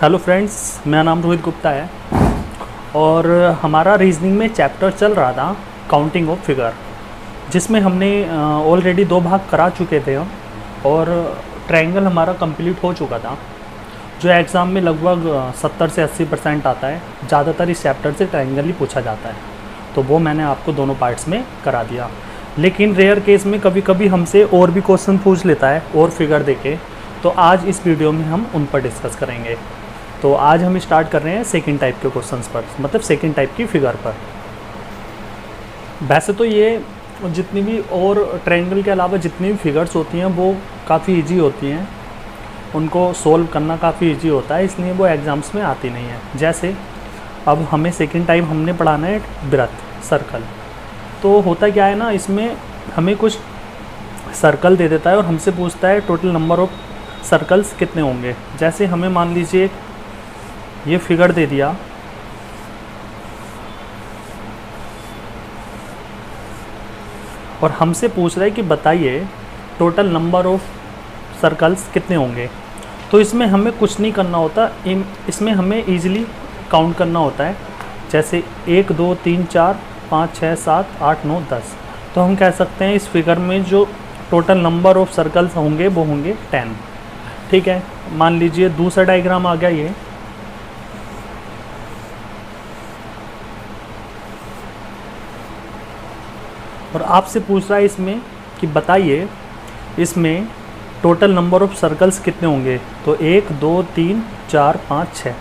Hello friends, मेरा नाम रोहित गुप्ता है और हमारा रीजनिंग में चैप्टर चल रहा था काउंटिंग ऑफ फिगर, जिसमें हमने ऑलरेडी 2 भाग करा चुके थे हम और ट्रायंगल हमारा कंप्लीट हो चुका था, जो एग्ज़ाम में लगभग 70 से 80% आता है। ज़्यादातर इस चैप्टर से ट्रायंगल ही पूछा जाता है, तो वो मैंने आपको दोनों पार्ट्स में करा दिया। लेकिन रेयर केस में कभी कभी हमसे और भी क्वेश्चन पूछ लेता है और फिगर देके, तो आज इस वीडियो में हम उन पर डिस्कस करेंगे। तो आज हम स्टार्ट कर रहे हैं सेकंड टाइप के क्वेश्चंस पर, मतलब सेकंड टाइप की फिगर पर। वैसे तो ये जितनी भी और ट्रायंगल के अलावा जितनी भी फिगर्स होती हैं वो काफ़ी इजी होती हैं, उनको सोल्व करना काफ़ी इजी होता है, इसलिए वो एग्ज़ाम्स में आती नहीं है। जैसे अब हमें सेकंड टाइप हमने पढ़ाना है वृत्त, सर्कल। तो होता क्या है ना, इसमें हमें कुछ सर्कल दे देता है और हमसे पूछता है टोटल नंबर ऑफ सर्कल्स कितने होंगे। जैसे हमें मान लीजिए ये फिगर दे दिया और हमसे पूछ रहा है कि बताइए टोटल नंबर ऑफ सर्कल्स कितने होंगे। तो इसमें हमें कुछ नहीं करना होता, इसमें हमें इजीली काउंट करना होता है। जैसे 1 2 3 4 5 6 7 8 9 10। तो हम कह सकते हैं इस फिगर में जो टोटल नंबर ऑफ सर्कल्स होंगे वो होंगे 10। ठीक है, मान लीजिए दूसरा डायग्राम आ गया ये। और आपसे पूछ रहा है इसमें कि बताइए इसमें टोटल नंबर ऑफ सर्कल्स कितने होंगे। तो 1 2 3 4 5 6।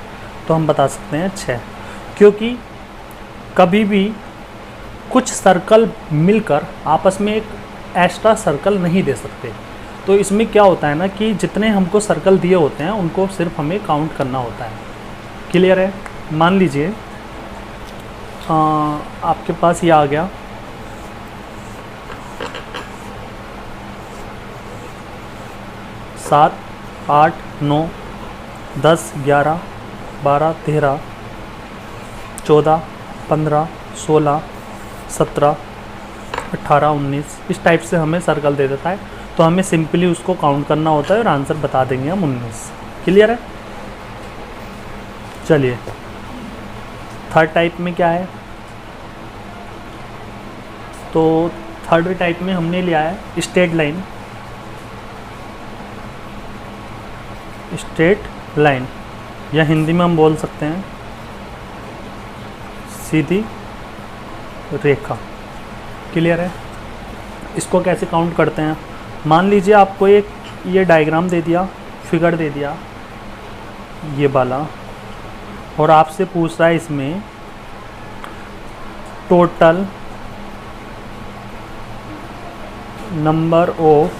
तो हम बता सकते हैं 6, क्योंकि कभी भी कुछ सर्कल मिलकर आपस में एक एक्स्ट्रा सर्कल नहीं दे सकते। तो इसमें क्या होता है ना कि जितने हमको सर्कल दिए होते हैं उनको सिर्फ हमें काउंट करना होता है। क्लियर है? मान लीजिए आपके पास ये आ गया 7 8 9 10 11 12 13 14 15 16 17 18 19। इस टाइप से हमें सर्कल दे देता है, तो हमें सिंपली उसको काउंट करना होता है और आंसर बता देंगे हम 19। क्लियर है? चलिए थर्ड टाइप में क्या है। तो थर्ड टाइप में हमने लिया है स्ट्रेट लाइन। स्ट्रेट लाइन या हिंदी में हम बोल सकते हैं सीधी रेखा। क्लियर है? इसको कैसे काउंट करते हैं। मान लीजिए आपको एक ये डायग्राम दे दिया, फिगर दे दिया ये वाला, और आपसे पूछ रहा है इसमें total number of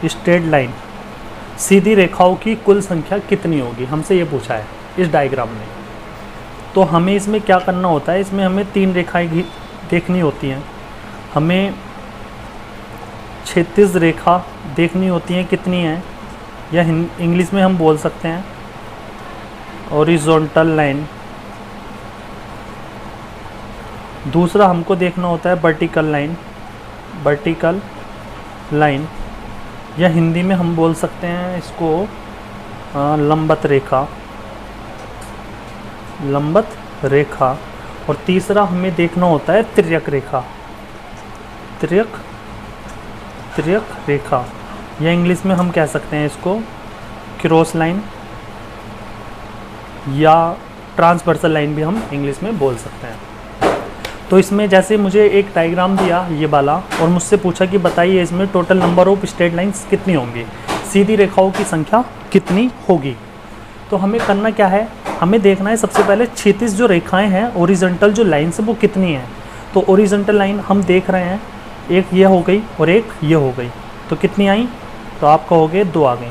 straight line, सीधी रेखाओं की कुल संख्या कितनी होगी, हमसे ये पूछा है इस डायग्राम में। तो हमें इसमें क्या करना होता है, इसमें हमें 3 रेखाएं देखनी होती हैं। हमें क्षैतिज रेखा देखनी होती हैं कितनी है, या इंग्लिश में हम बोल सकते हैं हॉरिजॉन्टल लाइन। दूसरा हमको देखना होता है वर्टिकल लाइन, वर्टिकल लाइन, या हिंदी में हम बोल सकते हैं इसको लंबवत रेखा, लंबवत रेखा। और तीसरा हमें देखना होता है तिर्यक रेखा, तिर्यक रेखा, या इंग्लिश में हम कह सकते हैं इसको क्रॉस लाइन या ट्रांसवर्सल लाइन भी हम इंग्लिश में बोल सकते हैं। तो इसमें जैसे मुझे एक डायग्राम दिया ये वाला और मुझसे पूछा कि बताइए इसमें total number of straight lines कितनी होंगी, सीधी रेखाओं की संख्या कितनी होगी। तो हमें करना क्या है, हमें देखना है सबसे पहले क्षैतिज जो रेखाएं हैं, ओरिजेंटल जो लाइन्स है वो कितनी हैं। तो ओरिजेंटल लाइन हम देख रहे हैं, एक ये हो गई और एक ये हो गई, तो कितनी आई, तो आप कहोगे 2 आ गई।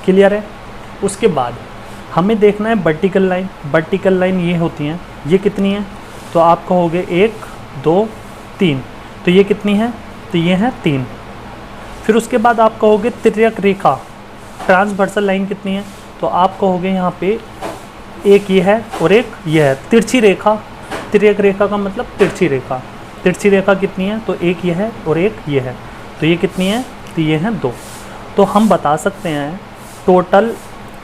क्लियर है? उसके बाद हमें देखना है वर्टिकल लाइन, वर्टिकल लाइन ये होती हैं, ये कितनी है, तो आप कहोगे 1 2 3, तो ये कितनी है, तो ये है 3। फिर उसके बाद आप कहोगे तिर्यक रेखा, ट्रांसवर्सल लाइन कितनी है, तो आप कहोगे यहाँ पे एक ये है और एक ये है। तिरछी रेखा, तिर्यक रेखा का मतलब तिरछी रेखा, तिरछी रेखा कितनी है, तो एक ये है और एक ये है, तो ये कितनी है, तो ये है 2। तो हम बता सकते हैं टोटल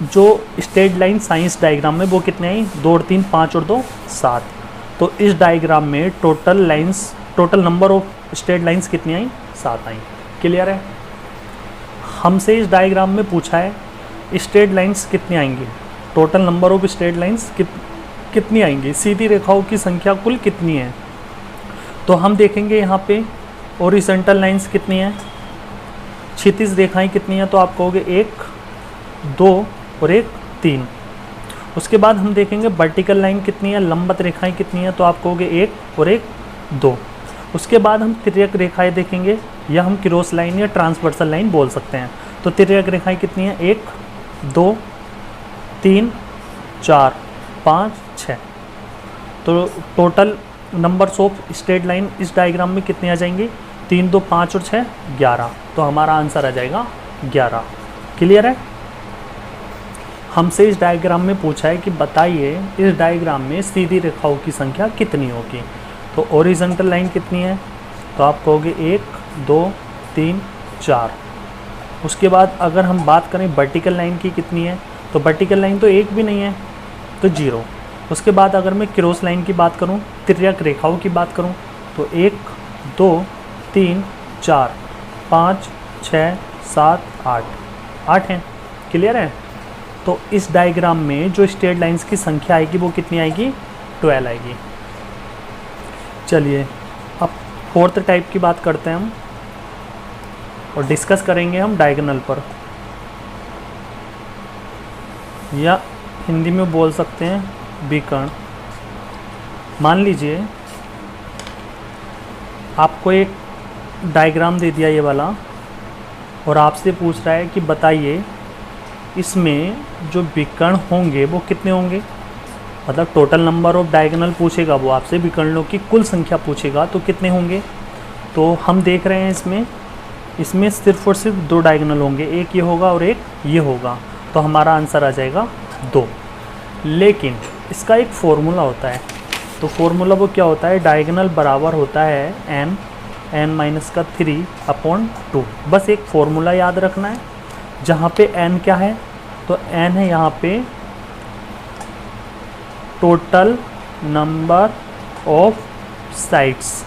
जो स्ट्रेट लाइन साइंस डायग्राम में वो कितने आई, 2 और 3 5 और 2 7। तो इस डायग्राम में total number of straight lines कितनी आई, 7 आई। क्लियर है। हमसे इस डायग्राम में पूछा है स्ट्रेट लाइंस कितनी आएंगी, total number of straight lines कितनी आएंगी, सीधी रेखाओं की संख्या कुल कितनी है। तो हम देखेंगे यहाँ पे हॉरिजॉन्टल लाइंस कितनी है, क्षैतिज रेखाएं कितनी हैं, तो आप कहोगे 1 2 और 1 3। उसके बाद हम देखेंगे वर्टिकल लाइन कितनी है, लंबवत रेखाएं कितनी हैं, तो आप कहोगे 1 और 1 2। उसके बाद हम तिर्यक रेखाएं देखेंगे, या हम क्रॉस लाइन या ट्रांसवर्सल लाइन बोल सकते हैं। तो तिर्यक रेखाएं कितनी हैं, 1 2 3 4 5 6। तो total numbers of straight line इस डायग्राम में कितनी आ जाएंगी, 3 2 5 और 6 11। तो हमारा आंसर आ जाएगा 11। क्लियर है। हमसे इस डायग्राम में पूछा है कि बताइए इस डायग्राम में सीधी रेखाओं की संख्या कितनी होगी। तो हॉरिजॉन्टल लाइन कितनी है, तो आप कहोगे 1 2 3 4। उसके बाद अगर हम बात करें वर्टिकल लाइन की कितनी है, तो वर्टिकल लाइन तो एक भी नहीं है, तो 0। उसके बाद अगर मैं क्रॉस लाइन की बात करूं, तिर्यक रेखाओं की बात करूं, तो 1 2 3 4 5 6 7 8 हैं। क्लियर है। तो इस डायग्राम में जो स्ट्रेट लाइंस की संख्या आएगी वो कितनी आएगी, 12 आएगी। चलिए अब फोर्थ टाइप की बात करते हैं हम, और डिस्कस करेंगे हम डायगोनल पर, या हिंदी में बोल सकते हैं विकर्ण। मान लीजिए आपको एक डायग्राम दे दिया ये वाला, और आपसे पूछ रहा है कि बताइए इसमें जो विकर्ण होंगे वो कितने होंगे, मतलब टोटल नंबर ऑफ डायगोनल पूछेगा वो आपसे, विकर्णों की कुल संख्या पूछेगा तो कितने होंगे। तो हम देख रहे हैं इसमें सिर्फ और सिर्फ 2 डायगोनल होंगे, एक ये होगा और एक ये होगा। तो हमारा आंसर आ जाएगा 2। लेकिन इसका एक फॉर्मूला होता है, तो फॉर्मूला वो क्या होता है, डायगोनल बराबर होता है n-3/2। बस एक फॉर्मूला याद रखना है, जहाँ पे n क्या है, तो n है यहाँ पे टोटल नंबर ऑफ साइड्स।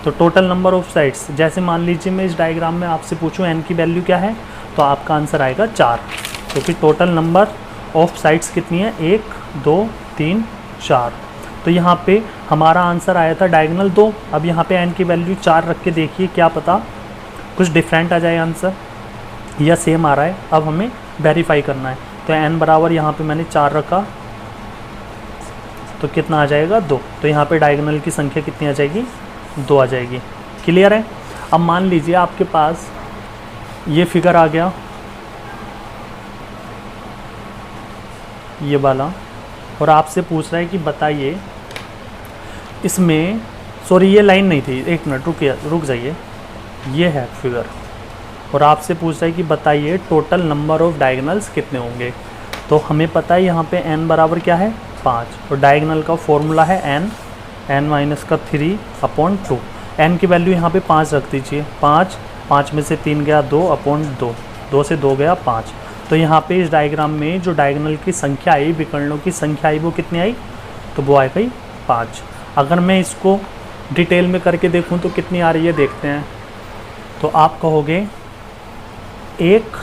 तो टोटल नंबर ऑफ साइड्स, जैसे मान लीजिए मैं इस डायग्राम में आपसे पूछूं n की वैल्यू क्या है, तो आपका आंसर आएगा 4, क्योंकि टोटल नंबर ऑफ साइड्स कितनी है, 1 2 3 4। तो यहाँ पे हमारा आंसर आया था डायगोनल 2। अब यहाँ पे n की वैल्यू 4 रख के देखिए, क्या पता कुछ डिफरेंट आ जाए आंसर, या सेम आ रहा है। अब हमें वेरीफाई करना है। तो n बराबर यहाँ पे मैंने 4 रखा, तो कितना आ जाएगा 2। तो यहाँ पे डायगोनल की संख्या कितनी आ जाएगी, 2 आ जाएगी। क्लियर है। अब मान लीजिए आपके पास ये फिगर आ गया, ये वाला, और आपसे पूछ रहा है कि बताइए इसमें, सॉरी ये लाइन नहीं थी, एक मिनट रुक जाइए, ये है फिगर, और आपसे पूछ रहा है कि बताइए टोटल नंबर ऑफ डायगोनल्स कितने होंगे। तो हमें पता है यहाँ पे n बराबर क्या है, 5, और डायगोनल का फॉर्मूला है n-3/2। n की वैल्यू यहाँ पे 5 रख दीजिए, 5 में से 3 गया 2/2, 2 से 2 गया 5। तो यहाँ पे इस डायग्राम में जो डायगोनल की संख्या आई, विकर्णों की संख्या आई, वो कितनी आई, तो वो आई गई 5। अगर मैं इसको डिटेल में करके देखूँ तो कितनी आ रही है, देखते हैं। तो आप कहोगे 1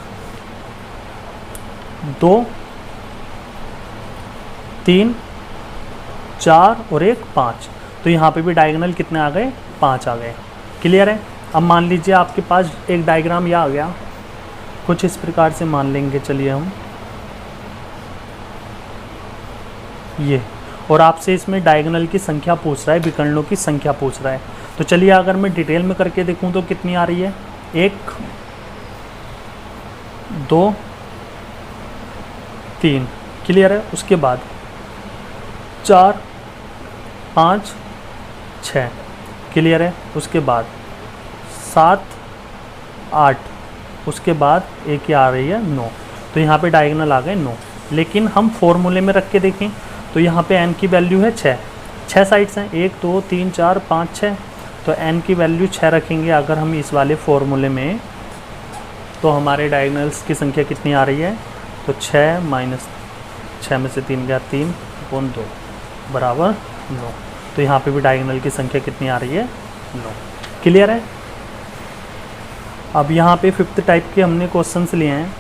2 3 4 और 1 5। तो यहाँ पे भी डायगोनल कितने आ गए, 5 आ गए। क्लियर है। अब मान लीजिए आपके पास एक डायग्राम यह आ गया, कुछ इस प्रकार से मान लेंगे, चलिए हम ये, और आपसे इसमें डायगोनल की संख्या पूछ रहा है, विकर्णों की संख्या पूछ रहा है। तो चलिए अगर मैं डिटेल में करके देखूं तो कितनी आ रही है, 1 2 3। क्लियर है। उसके बाद 4 5 6। क्लियर है। उसके बाद 7 8। उसके बाद एक ही आ रही है 9। तो यहाँ पे डायगोनल आ गए 9। लेकिन हम फॉर्मूले में रख के देखें तो यहाँ पे n की वैल्यू है 6 साइड्स हैं, 1 2 3 4 5 6। तो n की वैल्यू 6 रखेंगे अगर हम इस वाले फॉर्मूले में, तो हमारे डायगोनल्स की संख्या कितनी आ रही है, तो 6 माइनस 6 में से 3 गया 3/2 बराबर 9। तो यहाँ पे भी डायगोनल की संख्या कितनी आ रही है? 9। क्लियर है? अब यहाँ पे 5th टाइप के हमने क्वेश्चंस लिए हैं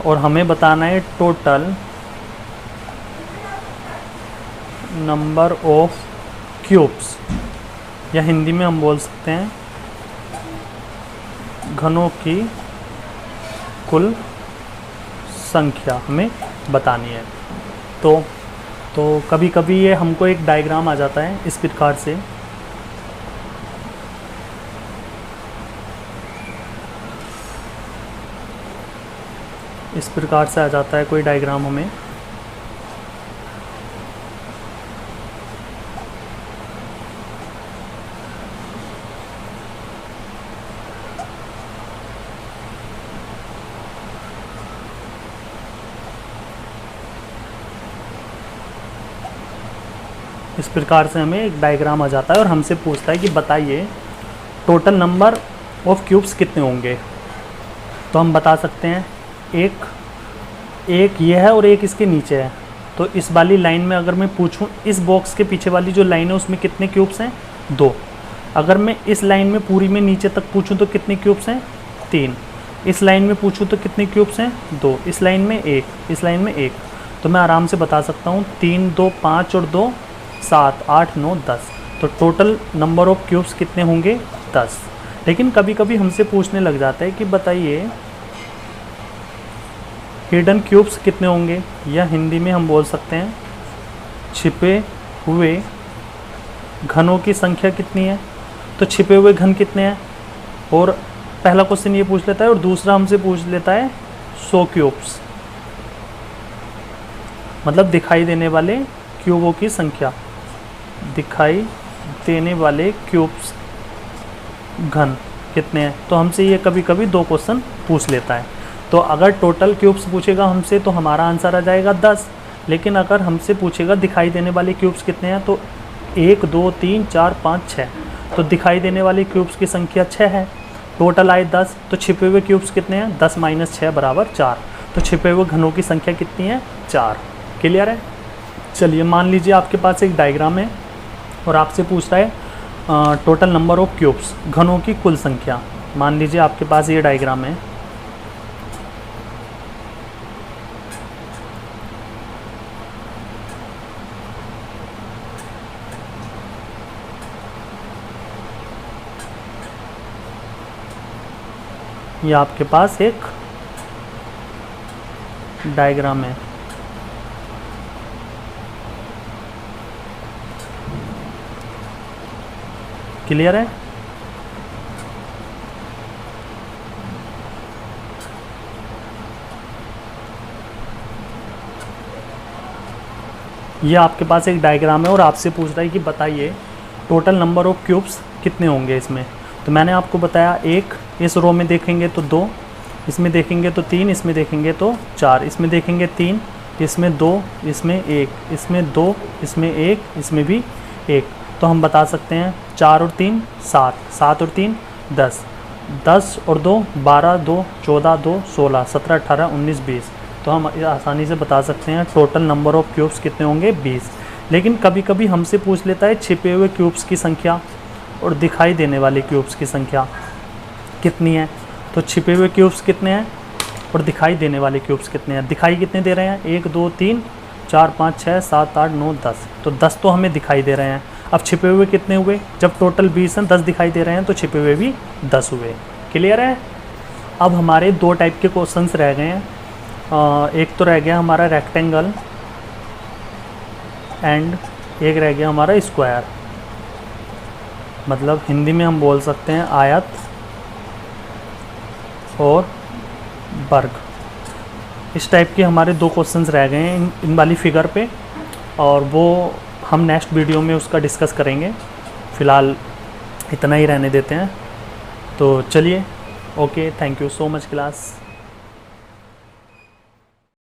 और हमें बताना है टोटल नंबर ऑफ क्यूब्स, या हिंदी में हम बोल सकते हैं घनों की कुल संख्या हमें बतानी है। तो कभी कभी ये हमको एक डायग्राम आ जाता है इस प्रकार से, इस प्रकार से आ जाता है कोई डायग्राम हमें। इस प्रकार से हमें एक डायग्राम आ जाता है और हमसे पूछता है कि बताइए टोटल नंबर ऑफ क्यूब्स कितने होंगे। तो हम बता सकते हैं एक ये है और एक इसके नीचे है। तो इस वाली लाइन में अगर मैं पूछूं इस बॉक्स के पीछे वाली जो लाइन है उसमें कितने क्यूब्स हैं? 2। अगर मैं इस लाइन में पूरी में नीचे तक पूछूं तो कितने क्यूब्स हैं? 3। इस लाइन में पूछूं तो कितने क्यूब्स हैं? 2। इस लाइन में 1, इस लाइन में 1। तो मैं आराम से बता सकता हूँ 3 2 5 और 2 7 8 9 10। तो टोटल नंबर ऑफ क्यूब्स कितने होंगे? 10। लेकिन कभी कभी हमसे पूछने लग जाता है कि बताइए हिडन क्यूब्स कितने होंगे, या हिंदी में हम बोल सकते हैं छिपे हुए घनों की संख्या कितनी है। तो छिपे हुए घन कितने हैं? और पहला क्वेश्चन ये पूछ लेता है और दूसरा हमसे पूछ लेता है 100 क्यूब्स, मतलब दिखाई देने वाले क्यूबों की संख्या, दिखाई देने वाले क्यूब्स घन कितने हैं। तो हमसे ये कभी कभी 2 क्वेश्चन पूछ लेता है। तो अगर टोटल क्यूब्स पूछेगा हमसे तो हमारा आंसर आ जाएगा 10। लेकिन अगर हमसे पूछेगा दिखाई देने वाले क्यूब्स कितने हैं तो 1 2 3 4 5 6। तो दिखाई देने वाले क्यूब्स की संख्या 6 है, टोटल आए 10। तो छिपे हुए क्यूब्स कितने हैं? 10 - 6 बराबर 4। तो छिपे हुए घनों की संख्या कितनी है? 4। क्लियर है? चलिए मान लीजिए आपके पास एक डायग्राम है और आपसे पूछ रहा है टोटल नंबर ऑफ क्यूब्स, घनों की कुल संख्या। मान लीजिए आपके पास ये डायग्राम है, ये आपके पास एक डायग्राम है। क्लियर है? ये आपके पास एक डायग्राम है और आपसे पूछ रहा है कि बताइए टोटल नंबर ऑफ क्यूब्स कितने होंगे इसमें। तो मैंने आपको बताया 1, इस रो में देखेंगे तो 2, इसमें देखेंगे तो 3, इसमें देखेंगे तो 4, इसमें देखेंगे 3, इसमें 2, इसमें 1, इसमें 2, इसमें 1, इसमें भी 1। तो हम बता सकते हैं 4 और 3 7, 7 और 3 10, 10 और 2 12, 2 14, 2 16, 17 18 19 20। तो हम आसानी से बता सकते हैं टोटल नंबर ऑफ़ क्यूब्स कितने होंगे? 20। लेकिन कभी कभी हमसे पूछ लेता है छिपे हुए क्यूब्स की संख्या और दिखाई देने वाले क्यूब्स की संख्या कितनी है। तो छिपे हुए क्यूब्स कितने हैं और दिखाई देने वाले क्यूब्स कितने हैं? दिखाई कितने दे रहे हैं? 1 2 3 4 5 6 7 8 9 10। तो 10 तो हमें दिखाई दे रहे हैं। अब छिपे हुए कितने हुए? जब टोटल 20 हैं, 10 दिखाई दे रहे हैं, तो छिपे हुए भी 10 हुए। क्लियर है? अब हमारे 2 टाइप के क्वेश्चंस रह गए हैं। एक तो रह गया हमारा रेक्टेंगल एंड एक रह गया हमारा स्क्वायर, मतलब हिंदी में हम बोल सकते हैं आयत और वर्ग। इस टाइप के हमारे 2 क्वेश्चंस रह गए हैं इन वाली फिगर पे, और वो हम नेक्स्ट वीडियो में उसका डिस्कस करेंगे। फ़िलहाल इतना ही रहने देते हैं। तो चलिए, okay, thank you so much class.